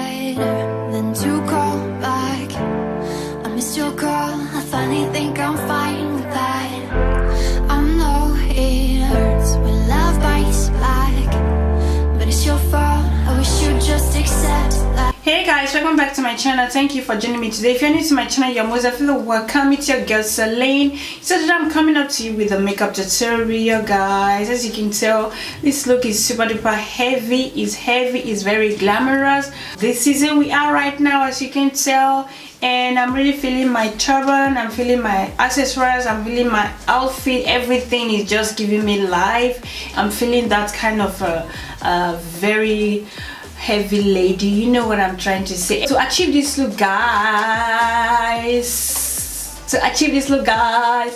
better than to call back. I missed your call, I finally think I'm fine with that. I know it hurts when love bites back, but it's your fault, I wish you'd just accept that. Hey guys, welcome back to my channel. Thank you for joining me today. If you're new to my channel, you're most definitely welcome. It's your girl Celine. So today I'm coming up to you with a makeup tutorial, guys. As you can tell, this look is super duper heavy. It's very glamorous. This season we are right now, as you can tell, and I'm really feeling my turban, I'm feeling my accessories, I'm feeling my outfit. Everything is just giving me life. I'm feeling that kind of very heavy lady, you know what I'm trying to say. To achieve this look, guys,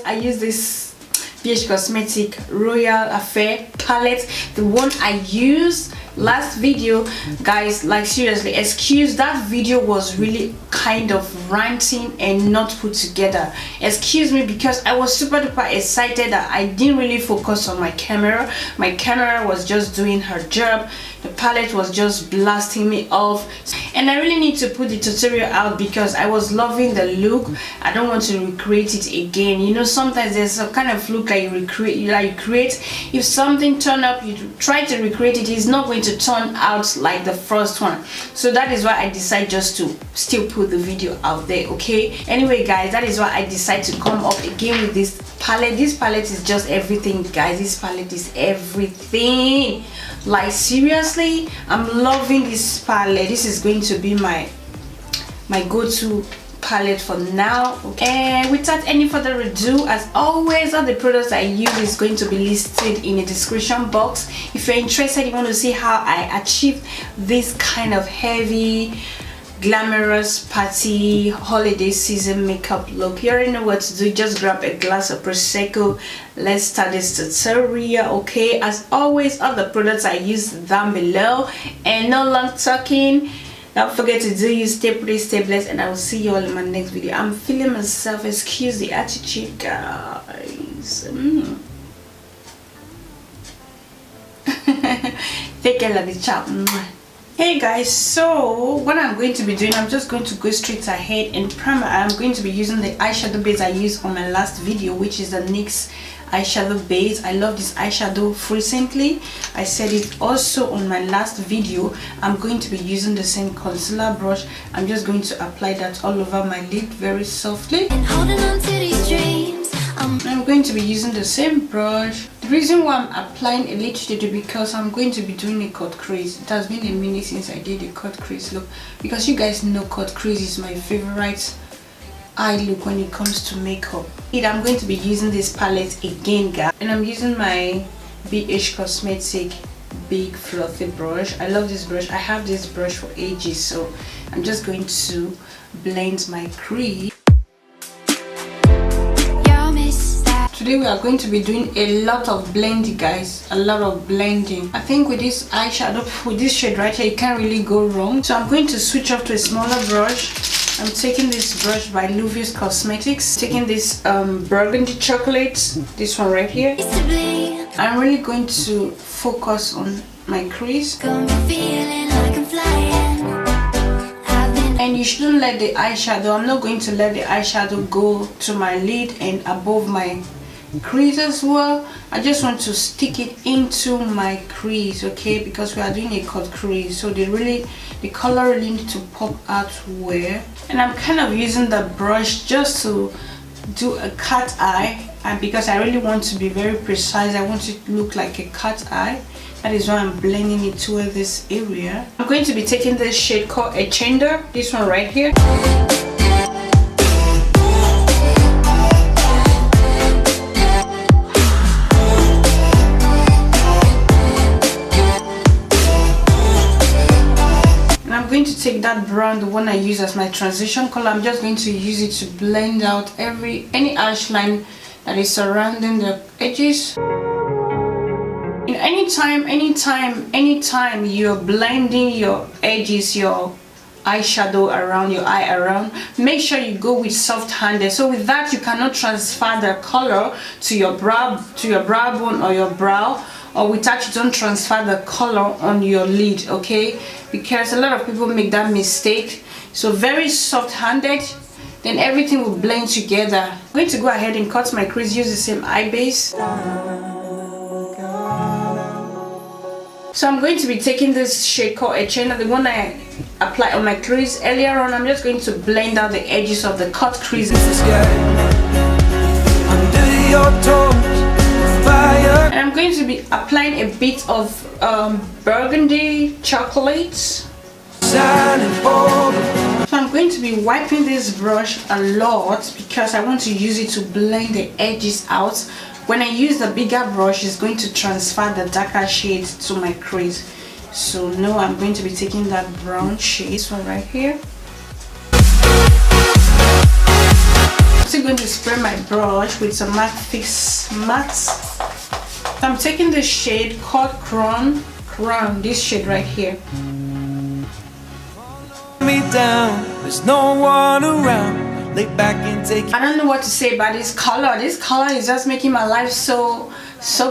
I use this BH Cosmetic Royal Affair palette, the one I used last video, guys. Like seriously, excuse, that video was really kind of ranting and not put together. Excuse me, because I was super duper excited that I didn't really focus on my camera. My camera was just doing her job. The palette was just blasting me off, and I really need to put the tutorial out because I was loving the look. I don't want to recreate it again. You know, sometimes there's a kind of look that you create. If something turn up, you try to recreate it, it's not going to turn out like the first one. So that is why I decided just to still put the video out there. Okay, anyway guys, that is why I decided to come up again with this palette. This palette is just everything, guys. This palette is everything. Like seriously, I'm loving this palette. This is going to be my go-to palette for now. Okay, and without any further ado, as always, all the products I use is going to be listed in the description box. If you're interested, you want to see how I achieve this kind of heavy, glamorous party holiday season makeup look, you already know what to do. Just grab a glass of prosecco. Let's start this tutorial. Okay, as always, all the products I use down below, and no long talking. Don't forget to do you stay pretty, stay blessed, and I will see you all in my next video. I'm feeling myself, excuse the attitude, guys. Take care of the chop. Hey guys, so what I'm going to be doing, I'm just going to go straight ahead and primer. I'm going to be using the eyeshadow base I used on my last video, which is the NYX eyeshadow base. I love this eyeshadow recently. I said it also on my last video. I'm going to be using the same concealer brush. I'm just going to apply that all over my lid very softly. And holding on to these dreams, I'm going to be using the same brush. The reason why I'm applying a lipstick is because I'm going to be doing a cut crease. It has been a minute since I did a cut crease look, because you guys know cut crease is my favorite eye look when it comes to makeup. I'm going to be using this palette again, guys, and I'm using my BH Cosmetic big fluffy brush. I love this brush. I have this brush for ages, so I'm just going to blend my crease. Today we are going to be doing a lot of blending, guys, a lot of blending. I think with this eyeshadow, with this shade right here, you can't really go wrong. So I'm going to switch up to a smaller brush. I'm taking this brush by Louis Cosmetics, taking this burgundy chocolate, this one right here. I'm really going to focus on my crease. And you shouldn't let the eyeshadow, I'm not going to let the eyeshadow go to my lid and above my crease as well. I just want to stick it into my crease, okay, because we are doing a cut crease, so the color really need to pop out well. And I'm kind of using the brush just to do a cat eye, and because I really want to be very precise, I want it to look like a cat eye. That is why I'm blending it toward this area. I'm going to be taking this shade called a Chender, this one right here. I'm going to take that brown, the one I use as my transition color. I'm just going to use it to blend out any harsh line that is surrounding the edges. And anytime you're blending your edges, your eyeshadow around your eye around, make sure you go with soft handed. So with that, you cannot transfer the color to your brow bone or your brow or without you don't transfer the color on your lid, okay? Because a lot of people make that mistake. So very soft handed, then everything will blend together. I'm going to go ahead and cut my crease, use the same eye base. So I'm going to be taking this shade called Echena, the one I applied on my crease earlier on. I'm just going to blend out the edges of the cut creases. And I'm going to be applying a bit of burgundy chocolate. So I'm going to be wiping this brush a lot because I want to use it to blend the edges out. When I use the bigger brush, it's going to transfer the darker shades to my crease. So now I'm going to be taking that brown shade, this one right here. I'm still going to spray my brush with some matte fix matte. So I'm taking the shade called Crown, this shade right here. Me down, there's no one around. Lay back and take. I don't know what to say about this color. This color is just making my life so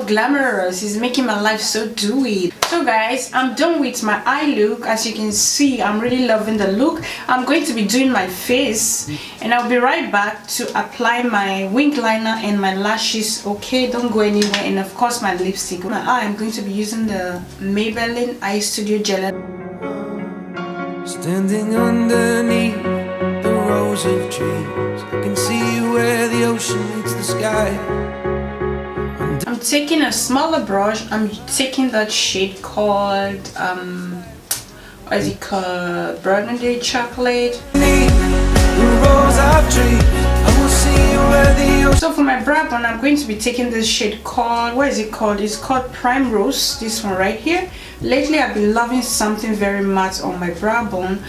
glamorous. It's making my life so dewy. So guys, I'm done with my eye look. As you can see, I'm really loving the look. I'm going to be doing my face, and I'll be right back to apply my wing liner and my lashes. Okay, don't go anywhere. And of course my lipstick. My eye, I'm going to be using the Maybelline Eyestudio Gel. Standing underneath the rows of trees, I can see where the ocean meets the sky. I'm taking a smaller brush. I'm taking that shade called what is it called, burgundy chocolate. So for my brow bone, I'm going to be taking this shade called, what is it called? It's called Primrose, this one right here. Lately I've been loving something very matte on my brow bone.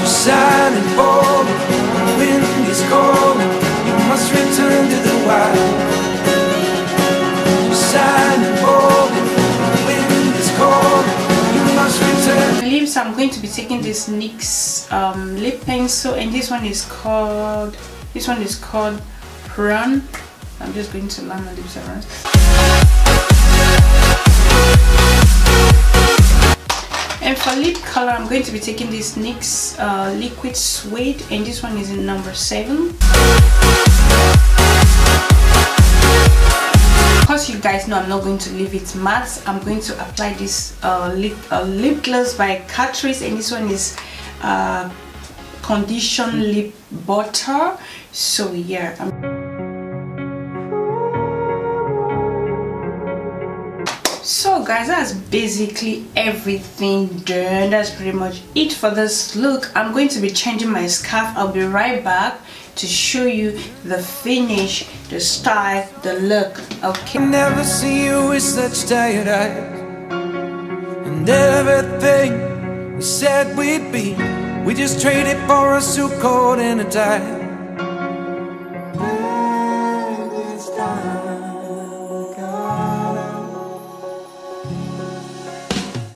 Silent ball, the wind is cold, you must return to the wild. Silent ball, the wind is cold, you must return. My lips, I'm going to be taking this NYX lip pencil, and this one is called Prin. I'm just going to line my lips around. And for lip color, I'm going to be taking this NYX liquid suede, and this one is in number 7. Because you guys know I'm not going to leave it matte, I'm going to apply this lip gloss by Catrice, and this one is condition lip butter. So yeah, so guys, that's basically everything done. That's pretty much it for this look. I'm going to be changing my scarf. I'll be right back to show you the finish, the style, the look. Okay, Never see you with such tired eyes, and everything we said we'd be, we just traded for a suit coat and a tie.